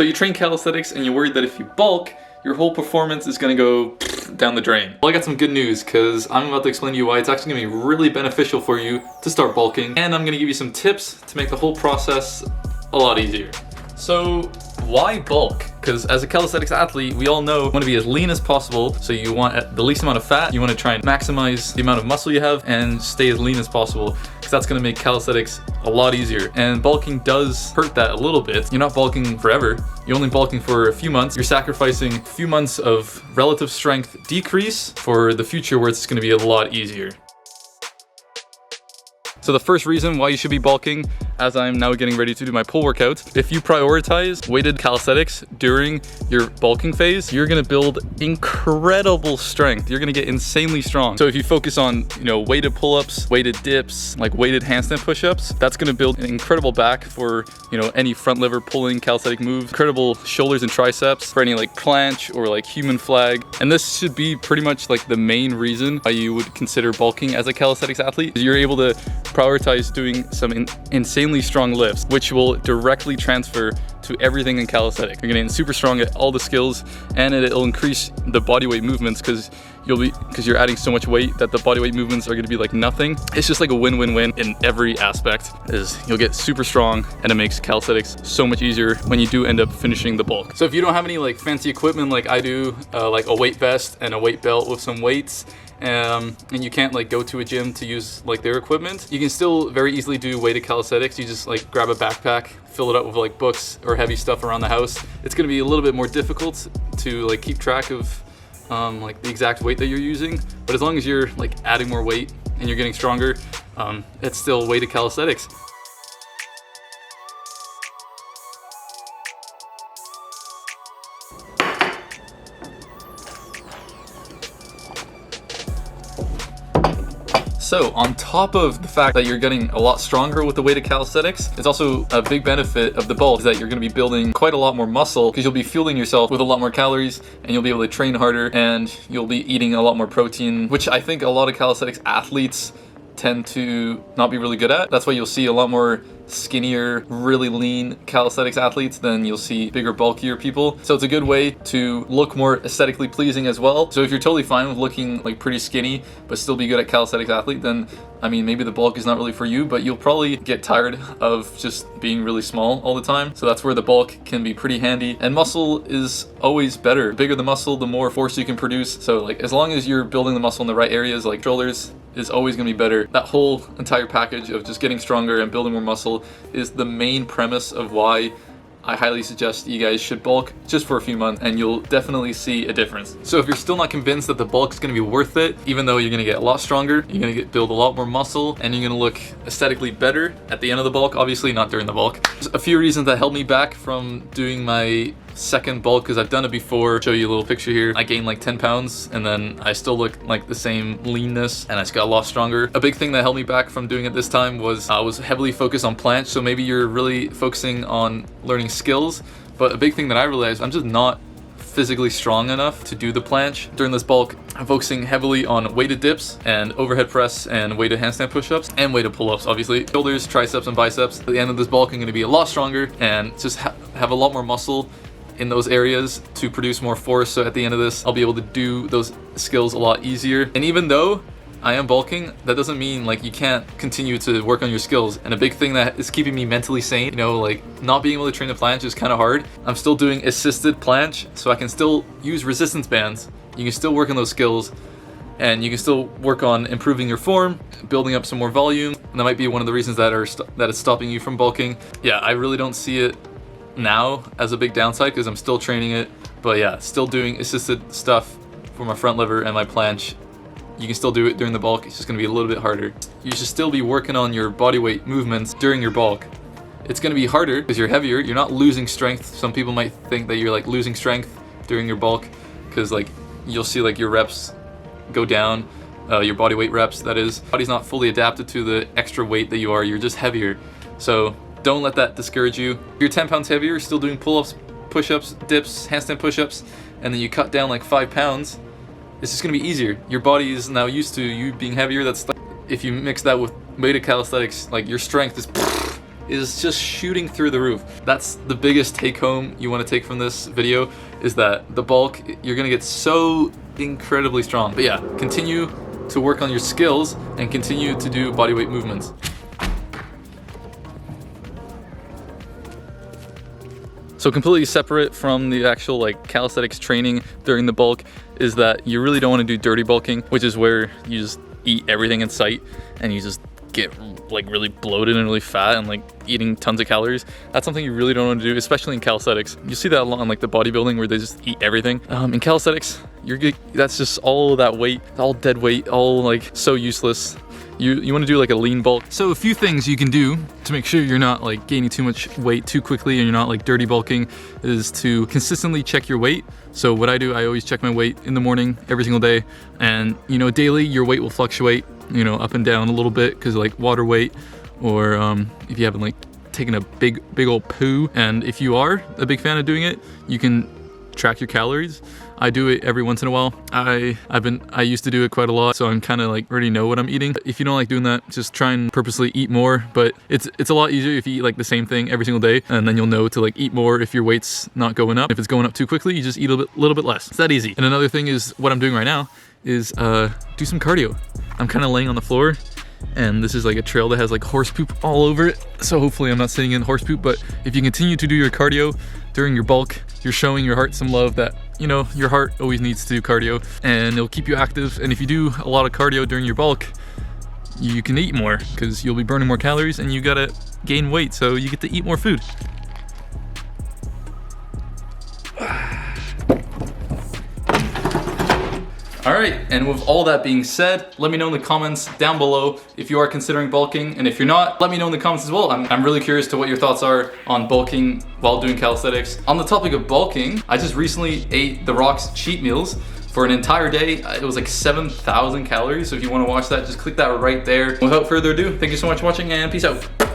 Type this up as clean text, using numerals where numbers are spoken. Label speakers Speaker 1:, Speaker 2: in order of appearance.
Speaker 1: So you train calisthenics and you're worried that if you bulk, your whole performance is gonna go down the drain. Well, I got some good news because I'm about to explain to you why it's actually gonna be really beneficial for you to start bulking, and I'm gonna give you some tips to make the whole process a lot easier. So why bulk? Because as a calisthenics athlete, we all know you want to be as lean as possible, so you want the least amount of fat, you want to try and maximize the amount of muscle you have and stay as lean as possible, because that's going to make calisthenics a lot easier. And bulking does hurt that a little bit. You're not bulking forever, you're only bulking for a few months. You're sacrificing a few months of relative strength decrease for the future where it's going to be a lot easier. So the first reason why you should be bulking, as I'm now getting ready to do my pull workout, if you prioritize weighted calisthenics during your bulking phase, you're gonna build incredible strength. You're gonna get insanely strong. So if you focus on, weighted pull-ups, weighted dips, like weighted handstand push-ups, that's gonna build an incredible back for, any front lever pulling calisthenic move, incredible shoulders and triceps for any like planche or like human flag. And this should be pretty much like the main reason why you would consider bulking as a calisthenics athlete. You're able to prioritize doing some insanely strong lifts, which will directly transfer to everything in calisthenics. You're gonna get super strong at all the skills, and it'll increase the body weight movements because you're adding so much weight that the body weight movements are gonna be like nothing. It's just like a win-win-win in every aspect. You'll get super strong, and it makes calisthenics so much easier when you do end up finishing the bulk. So if you don't have any like fancy equipment like I do, like a weight vest and a weight belt with some weights, and you can't like go to a gym to use like their equipment, you can still very easily do weighted calisthenics. You just like grab a backpack, fill it up with like books or heavy stuff around the house. It's gonna be a little bit more difficult to like keep track of like the exact weight that you're using, but as long as you're like adding more weight and you're getting stronger, it's still weighted calisthenics. So on top of the fact that you're getting a lot stronger with the weighted calisthenics, it's also a big benefit of the bulk is that you're going to be building quite a lot more muscle, because you'll be fueling yourself with a lot more calories and you'll be able to train harder, and you'll be eating a lot more protein, which I think a lot of calisthenics athletes tend to not be really good at. That's why you'll see a lot more skinnier, really lean calisthenics athletes than you'll see bigger, bulkier people. So it's a good way to look more aesthetically pleasing as well. So if you're totally fine with looking like pretty skinny but still be good at calisthenics athlete, then maybe the bulk is not really for you, but you'll probably get tired of just being really small all the time. So that's where the bulk can be pretty handy. And muscle is always better. The bigger the muscle, the more force you can produce. So like as long as you're building the muscle in the right areas, like shoulders is always going to be better. That whole entire package of just getting stronger and building more muscle is the main premise of why I highly suggest you guys should bulk just for a few months, and you'll definitely see a difference. So if you're still not convinced that the bulk is going to be worth it, even though you're going to get a lot stronger, you're going to build a lot more muscle, and you're going to look aesthetically better at the end of the bulk, obviously not during the bulk. There's a few reasons that held me back from doing my second bulk, because I've done it before. I'll show you a little picture here. I gained like 10 pounds and then I still look like the same leanness, and I just got a lot stronger. A big thing that held me back from doing it this time was I was heavily focused on planche. So maybe you're really focusing on learning skills, but a big thing that I realized, I'm just not physically strong enough to do the planche. During this bulk, I'm focusing heavily on weighted dips and overhead press and weighted handstand push-ups and weighted pull-ups, obviously. Shoulders, triceps, and biceps. At the end of this bulk, I'm going to be a lot stronger and just have a lot more muscle in those areas to produce more force. So at the end of this, I'll be able to do those skills a lot easier. And even though I am bulking, that doesn't mean like you can't continue to work on your skills. And a big thing that is keeping me mentally sane, like not being able to train the planche is kind of hard. I'm still doing assisted planche, so I can still use resistance bands. You can still work on those skills, and you can still work on improving your form, building up some more volume. And that might be one of the reasons that is stopping you from bulking. Yeah, I really don't see it now as a big downside because I'm still training it, but yeah, still doing assisted stuff for my front lever and my planche. You can still do it during the bulk, it's just going to be a little bit harder. You should still be working on your body weight movements during your bulk. It's going to be harder because you're heavier, you're not losing strength. Some people might think that you're like losing strength during your bulk because like you'll see like your reps go down, your body weight reps, that is. Body's not fully adapted to the extra weight that you are, you're just heavier. So don't let that discourage you. If you're 10 pounds heavier, still doing pull-ups, push-ups, dips, handstand push-ups, and then you cut down like 5 pounds, it's just gonna be easier. Your body is now used to you being heavier. That's like, if you mix that with weighted calisthenics, like your strength is is just shooting through the roof. That's the biggest take home you want to take from this video, is that the bulk, you're gonna get so incredibly strong. But yeah, continue to work on your skills and continue to do bodyweight movements. So completely separate from the actual like calisthenics training during the bulk is that you really don't want to do dirty bulking, which is where you just eat everything in sight and you just get like really bloated and really fat and like eating tons of calories. That's something you really don't want to do, especially in calisthenics. You see that a lot in like the bodybuilding where they just eat everything. In calisthenics, that's just all that weight, all dead weight, all like so useless. You want to do like a lean bulk. So a few things you can do to make sure you're not like gaining too much weight too quickly and you're not like dirty bulking is to consistently check your weight. So what I do, I always check my weight in the morning every single day, and you know, daily your weight will fluctuate, you know, up and down a little bit because like water weight, or if you haven't like taken a big old poo. And if you are a big fan of doing it, you can track your calories. I do it every once in a while. I used to do it quite a lot, so I'm kind of like already know what I'm eating. If you don't like doing that, just try and purposely eat more. But it's a lot easier if you eat like the same thing every single day, and then you'll know to like eat more if your weight's not going up. If it's going up too quickly, you just eat a little bit less. It's that easy. And another thing is what I'm doing right now is do some cardio. I'm kind of laying on the floor, and this is like a trail that has like horse poop all over it. So hopefully I'm not sitting in horse poop, but if you continue to do your cardio during your bulk, you're showing your heart some love that, you know, your heart always needs to do cardio, and it'll keep you active. And if you do a lot of cardio during your bulk, you can eat more because you'll be burning more calories and you gotta gain weight, so you get to eat more food. All right, and with all that being said, let me know in the comments down below if you are considering bulking, and if you're not, let me know in the comments as well. I'm really curious to what your thoughts are on bulking while doing calisthenics. On the topic of bulking, I just recently ate The Rock's cheat meals for an entire day. It was like 7,000 calories, so if you want to watch that, just click that right there. Without further ado, thank you so much for watching, and peace out.